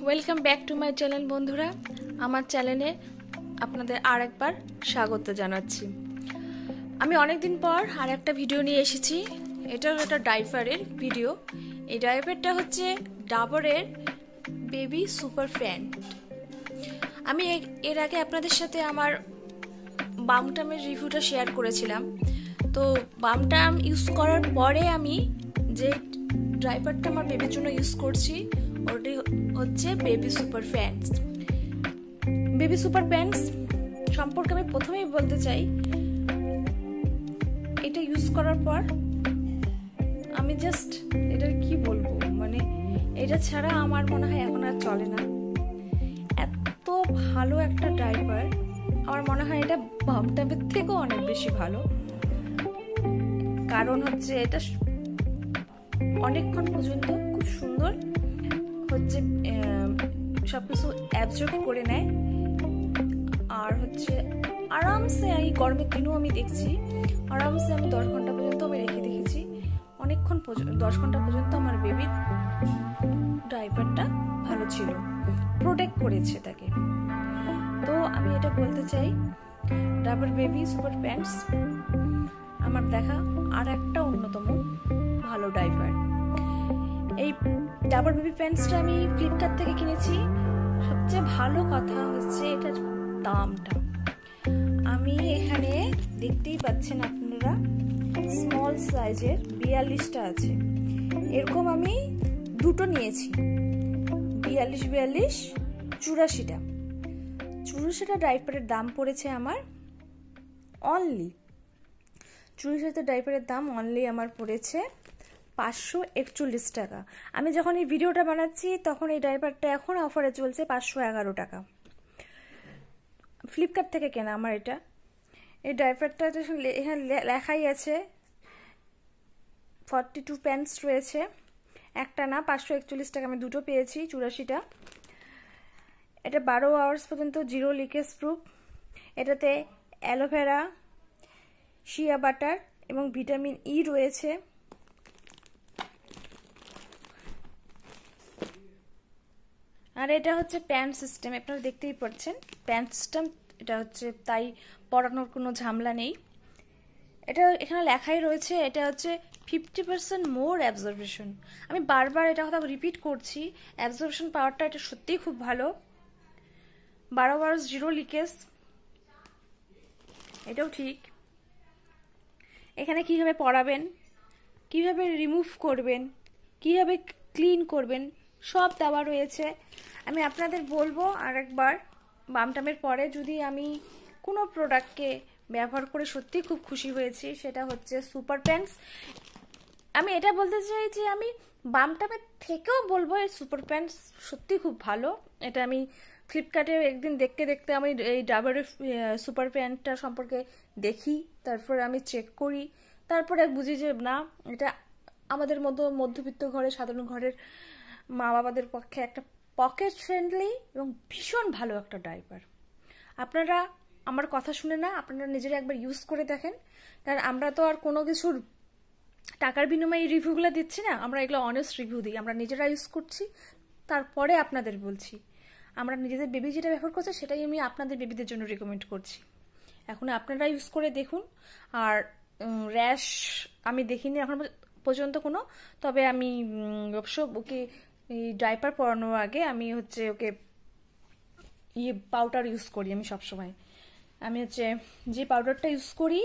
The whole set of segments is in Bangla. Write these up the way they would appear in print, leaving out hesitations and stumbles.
Welcome back to my channel বন্ধুরা। আমার চ্যানেলে আপনাদের আরেকবার স্বাগত জানাচ্ছি। আমি অনেকদিন পর আর একটা ভিডিও নিয়ে এসেছি। এটাও একটা ডাইপারের ভিডিও। এই ডাইপারটা হচ্ছে ডাবরের বেবি সুপার প্যান্ট। আমি এর আগে আপনাদের সাথে আমার বামটামের রিভিউটা শেয়ার করেছিলাম। তো বামটাম ইউজ করার পরে আমি যে ডাইপারটা আমার বেবির জন্য ইউজ করছি ওটি হচ্ছে baby super pants. Baby super pants সম্পর্কে আমি প্রথমেই বলতে চাই, এটা ইউজ করার পর আমি জাস্ট এটার কি বলবো, মানে এটা ছাড়া আমার মনে হয় এখন আর চলে না। এত ভালো একটা ডাইপার, আমার মনে হয় এটা বামটামের থেকেও অনেক বেশি ভালো। কারণ হচ্ছে এটা অনেকক্ষণ পর্যন্ত খুব সুন্দর হচ্ছে সবকিছু অ্যাবজর্ব করে নেয়। আর হচ্ছে আরামসে এই গরমের দিনও আমি দেখছি আরামসে আমি 10 ঘন্টা পর্যন্ত আমি রেখে দেখেছি। অনেকক্ষণ 10 ঘন্টা পর্যন্ত আমার বেবির ডাইপারটা ভালো ছিল, প্রোটেক্ট করেছে তাকে। তো আমি এটা বলতে চাই, ডাবর বেবি সুপার প্যান্টস আমার দেখা আর একটা অন্যতম ভালো ডাইপার। এই ডাবর বেবি প্যান্টসটা আমি ফ্লিপকার্ট থেকে কিনেছি। সবচেয়ে ভালো কথা হচ্ছে এটার দামটা। আমি এখানে দেখতেই পাচ্ছেন আপনারা, স্মল সাইজের 42টা আছে। এরকম আমি দুটো নিয়েছি, 42 84টা ডাইপারের দাম পড়েছে আমার অনলি 84টা ডাইপারের দাম অনলি আমার পড়েছে 541 টাকা। আমি যখন এই ভিডিওটা বানাচ্ছি তখন এই ডাইপারটা এখন অফারে চলছে 511 টাকা। ফ্লিপকার্ট থেকে কেনা আমার এটা। এই ডাইপারটা এখানে লেখাই আছে 42 প্যান্টস রয়েছে, একটা না 541 টাকা। আমি দুটো পেয়েছি 84টা। এটা 12 আওয়ার্স পর্যন্ত জিরো লিকেজ প্রুফ। এটাতে অ্যালোভেরা, শিয়া বাটার এবং ভিটামিন ই রয়েছে। আর এটা হচ্ছে প্যান্ট সিস্টেম, আপনারা দেখতেই পাচ্ছেন প্যান্ট সিস্টেম। এটা হচ্ছে তাই পরানোর কোনো ঝামেলা নেই। এটা এখানে লেখাই রয়েছে এটা হচ্ছে 50% মোর অ্যাবজর্বেশন। আমি বারবার এটা কথা রিপিট করছি, অ্যাবজর্বেশন পাওয়ারটা এটা সত্যিই খুব ভালো। 12 আওয়ার্স জিরো লিকেজ, এটাও ঠিক। এখানে কিভাবে পরাবেন, কিভাবে রিমুভ করবেন, কিভাবে ক্লিন করবেন সব দেওয়া রয়েছে। আমি আপনাদের বলবো আরেকবার, বামটামের পরে যদি আমি কোনো প্রোডাক্টকে ব্যবহার করে সত্যি খুব খুশি হয়েছি সেটা হচ্ছে সুপার প্যান্টস। আমি এটা বলতে চাই যে আমি বামটামের থেকেও বলবো এই সুপার প্যান্টস সত্যি খুব ভালো। এটা আমি ফ্লিপকার্টে একদিন দেখতে দেখতে আমি এই ডাবরের সুপার প্যান্টটা সম্পর্কে দেখি, তারপর আমি চেক করি, তারপরে বুঝি যে না, এটা আমাদের মতো মধ্যবিত্ত ঘরে, সাধারণ ঘরের মা বাবাদের পক্ষে একটা পকেট ফ্রেন্ডলি এবং ভীষণ ভালো একটা ডাইপার। আপনারা আমার কথা শুনে না, আপনারা নিজেরা একবার ইউজ করে দেখেন। কারণ আমরা তো আর কোনো কিছুর টাকার বিনিময়ে এই রিভিউগুলো দিচ্ছি না, আমরা এগুলো অনেস্ট রিভিউ দিই। আমরা নিজেরা ইউজ করছি, তারপরে আপনাদের বলছি। আমরা নিজেদের বেবি যেটা ব্যবহার করছি সেটাই আমি আপনাদের বেবিদের জন্য রেকমেন্ড করছি। এখন আপনারা ইউজ করে দেখুন। আর র্যাশ আমি দেখিনি এখন পর্যন্ত কোনো, তবে আমি অবশ্য ওকে এই ডাইপার পরানোর আগে আমি হচ্ছে ওকে পাউডার ইউজ করি। আমি সবসময় আমি হচ্ছে যে পাউডারটা ইউজ করি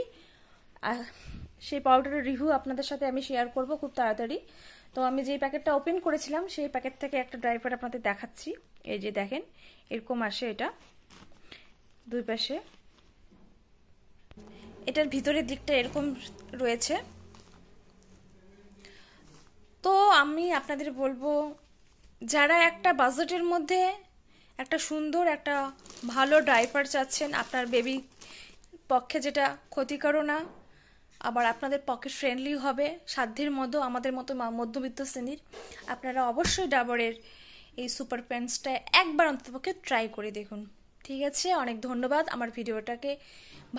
সেই পাউডারের রিভিউ আপনাদের সাথে আমি শেয়ার করব খুব তাড়াতাড়ি। তো আমি যে প্যাকেটটা ওপেন করেছিলাম সেই প্যাকেট থেকে একটা ডাইপার আপনাদের দেখাচ্ছি। এই যে দেখেন এরকম আসে, এটা দুই পাশে, এটার ভিতরের দিকটা এরকম রয়েছে। তো আমি আপনাদের বলবো, যারা একটা বাজেটের মধ্যে একটা সুন্দর একটা ভালো ডাইপার চাচ্ছেন, আপনার বেবি পক্ষে যেটা ক্ষতিকরও না, আবার আপনাদের পকেট ফ্রেন্ডলি হবে, সাধ্যের মধ্যে আমাদের মতো মধ্যবিত্ত শ্রেণীর, আপনারা অবশ্যই ডাবরের এই সুপার প্যান্টসটা একবার অন্ততপক্ষে ট্রাই করে দেখুন। ঠিক আছে, অনেক ধন্যবাদ। আমার ভিডিওটাকে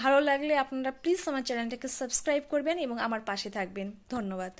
ভালো লাগলে আপনারা প্লিজ আমার চ্যানেলটাকে সাবস্ক্রাইব করবেন এবং আমার পাশে থাকবেন। ধন্যবাদ।